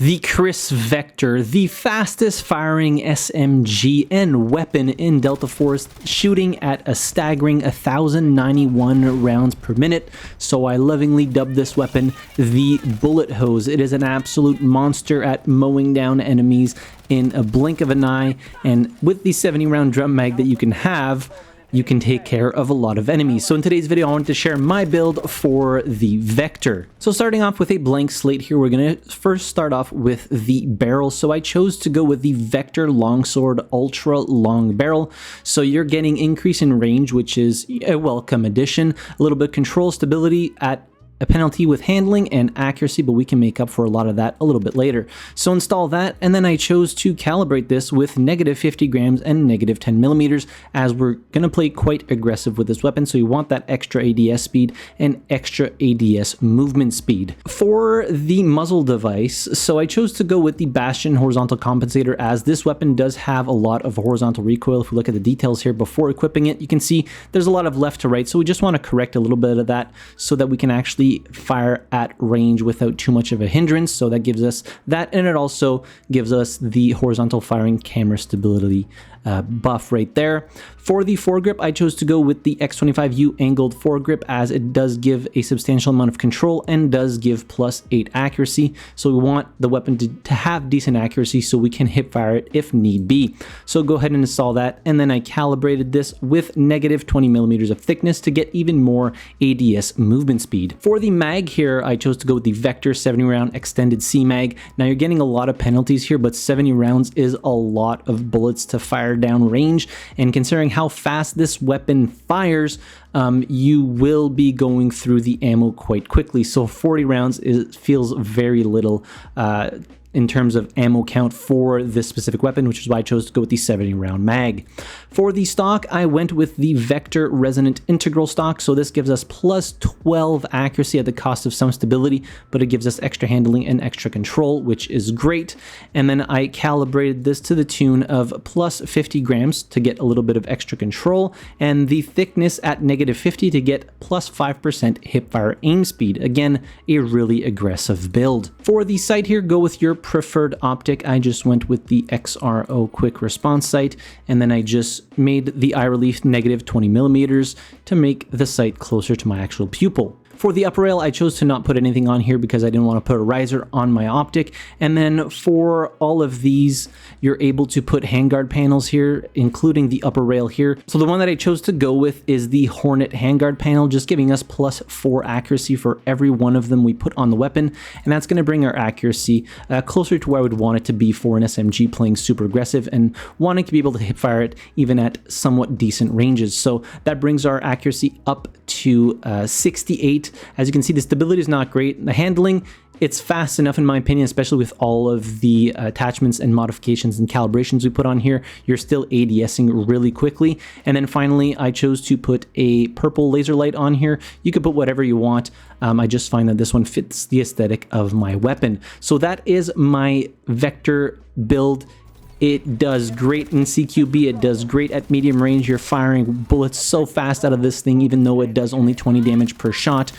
The Chris Vector, the fastest firing SMG and weapon in Delta Force, shooting at a staggering 1,091 rounds per minute. So I lovingly dubbed this weapon the Bullet Hose. It is an absolute monster at mowing down enemies in a blink of an eye, and with the 70 round drum mag that you can have, you can take care of a lot of enemies. So in today's video, I wanted to share my build for the Vector. So starting off with a blank slate here, we're going to first start off with the barrel. So I chose to go with the Vector Longsword Ultra Long Barrel. So you're getting increase in range, which is a welcome addition. A little bit control stability at a penalty with handling and accuracy, but we can make up for a lot of that a little bit later. So install that, and then I chose to calibrate this with negative 50 grams and negative 10 millimeters, as we're going to play quite aggressive with this weapon, so you want that extra ADS speed and extra ADS movement speed. For the muzzle device, so I chose to go with the Bastion Horizontal Compensator, as this weapon does have a lot of horizontal recoil. If we look at the details here before equipping it, you can see there's a lot of left to right, so we just want to correct a little bit of that so that we can actually fire at range without too much of a hindrance. So that gives us that, and it also gives us the horizontal firing camera stability buff right there. For the foregrip, I chose to go with the X25U angled foregrip, as it does give a substantial amount of control and does give +8 accuracy. So we want the weapon to have decent accuracy so we can hip fire it if need be. So go ahead and install that, and then I calibrated this with negative 20 millimeters of thickness to get even more ADS movement speed. For the mag here, I chose to go with the Vector 70 round extended C mag. Now you're getting a lot of penalties here, but 70 rounds is a lot of bullets to fire down range, and considering how fast this weapon fires, you will be going through the ammo quite quickly. So 40 rounds feels very little in terms of ammo count for this specific weapon, which is why I chose to go with the 70 round mag. For the stock, I went with the Vector Resonant Integral stock. So this gives us +12 accuracy at the cost of some stability, but it gives us extra handling and extra control, which is great. And then I calibrated this to the tune of +50 grams to get a little bit of extra control, and the thickness at -50 to get +5% hipfire aim speed. Again, a really aggressive build. For the sight here, go with your preferred optic. I just went with the XRO quick response sight, and then I just made the eye relief negative 20 millimeters to make the sight closer to my actual pupil. For the upper rail, I chose to not put anything on here because I didn't want to put a riser on my optic. And then for all of these, you're able to put handguard panels here, including the upper rail here. So the one that I chose to go with is the Hornet handguard panel, just giving us +4 accuracy for every one of them we put on the weapon. And that's going to bring our accuracy closer to where I would want it to be for an SMG playing super aggressive and wanting to be able to hip fire it even at somewhat decent ranges. So that brings our accuracy up to 68. As you can see, the stability is not great. The handling, it's fast enough in my opinion, especially with all of the attachments and modifications and calibrations we put on here. You're still ADSing really quickly. And then finally, I chose to put a purple laser light on here. You could put whatever you want. I just find that this one fits the aesthetic of my weapon. So that is my Vector build. It does great in CQB, it does great at medium range. You're firing bullets so fast out of this thing, even though it does only 20 damage per shot.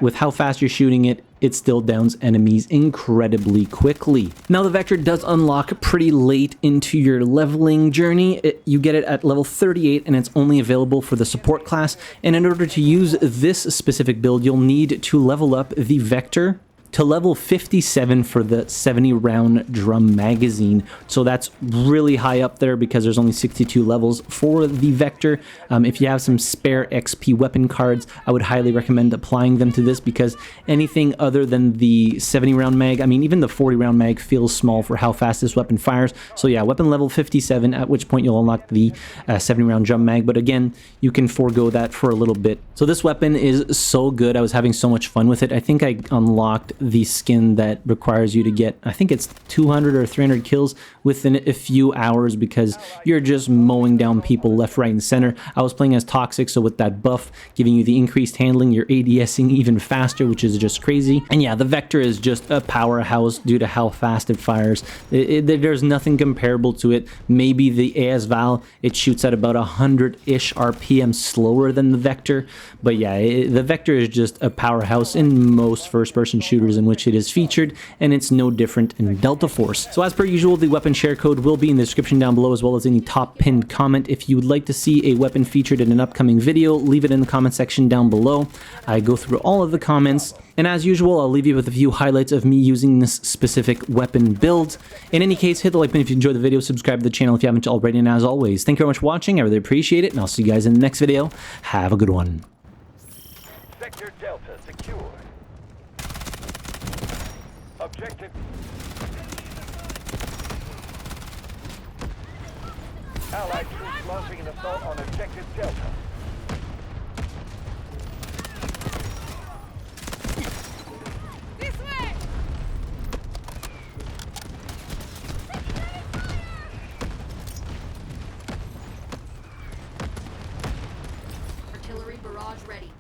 With how fast you're shooting it, it still downs enemies incredibly quickly. Now the Vector does unlock pretty late into your leveling journey. You get it at level 38, and it's only available for the support class. And in order to use this specific build, you'll need to level up the Vector to level 57 for the 70 round drum magazine. So that's really high up there because there's only 62 levels for the Vector. If you have some spare XP weapon cards, I would highly recommend applying them to this, because anything other than the 70 round mag, I mean, even the 40 round mag feels small for how fast this weapon fires. So yeah, weapon level 57, at which point you'll unlock the 70 round drum mag. But again, you can forego that for a little bit. So this weapon is so good. I was having so much fun with it. I think I unlocked the skin that requires you to get, I think it's 200 or 300 kills within a few hours, because you're just mowing down people left, right, and center. I was playing as Toxic, so with that buff giving you the increased handling, you're ADSing even faster, which is just crazy. And yeah, the Vector is just a powerhouse due to how fast it fires. There's nothing comparable to it. Maybe the AS Val, it shoots at about 100-ish RPM slower than the Vector. But yeah, the Vector is just a powerhouse in most first-person shooters servers in which it is featured, and it's no different in Delta Force. So as per usual, the weapon share code will be in the description down below, as well as any top pinned comment. If you would like to see a weapon featured in an upcoming video, leave it in the comment section down below. I go through all of the comments, and as usual, I'll leave you with a few highlights of me using this specific weapon build. In any case, hit the like button if you enjoyed the video, subscribe to the channel if you haven't already, and as always, thank you very much for watching. I really appreciate it, and I'll see you guys in the next video. Have a good one. Sector Delta secured. Objective. Allied troops launching an assault on Objective Delta. This way! Artillery barrage ready.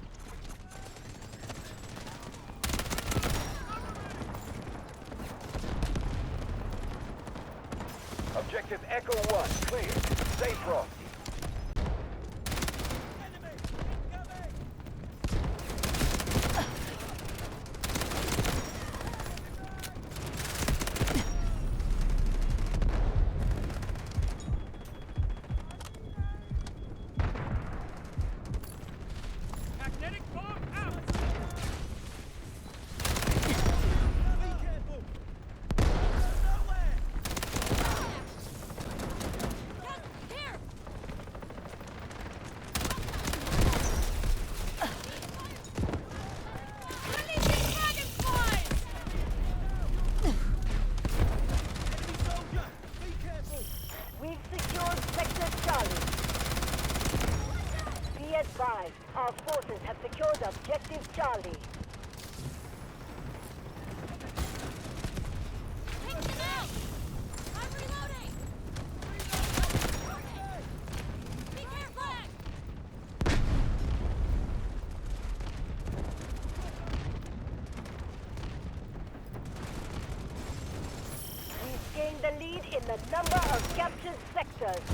Objective Echo 1 clear. Stay frosty. Magnetic bomb out! We've secured Sector Charlie. Be advised, our forces have secured Objective Charlie. Take him out! I'm reloading! Be careful! We've gained the lead in the number of captured sectors.